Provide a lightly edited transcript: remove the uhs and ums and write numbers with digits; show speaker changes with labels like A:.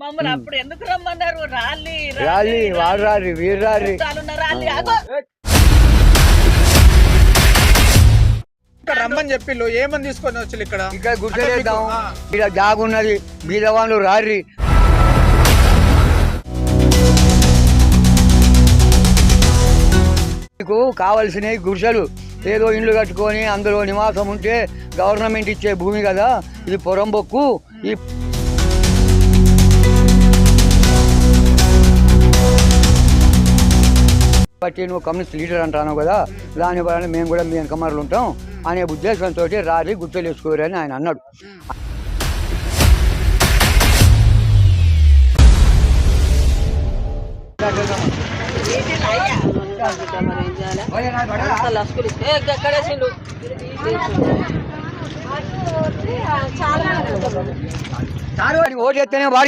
A: మమ్మల్ని అప్పుడు ఎందుకు రమ్మన్నారు? రాలి
B: రాలి వాడు రారి వీరు రారి
A: రాలి ఆగో.
C: ఇక్కడ రమ్మని చెప్పిళ్ళు ఏమని తీసుకొని వచ్చి ఇక్కడ
B: ఇక్కడ గుర్తులేద్దాం. ఇక్కడ జాగున్నది, బీదవాళ్ళు రారి. మీకు కావలసినవి గుడిసెలు, ఏదో ఇండ్లు కట్టుకొని అందులో నివాసం ఉంటే గవర్నమెంట్ ఇచ్చే భూమి కదా, ఇది పొరంబొక్కు. ఈ బట్టి నువ్వు కమ్యూనిస్ట్ లీడర్ అంటాను కదా, దాని వలన మేము కూడా మీ వెనకమారులు ఉంటాం అనే ఉద్దేశంతో రారి గుర్తులు వేసుకోరని ఆయన అన్నాడు. ఓటు చేస్తేనే వాడి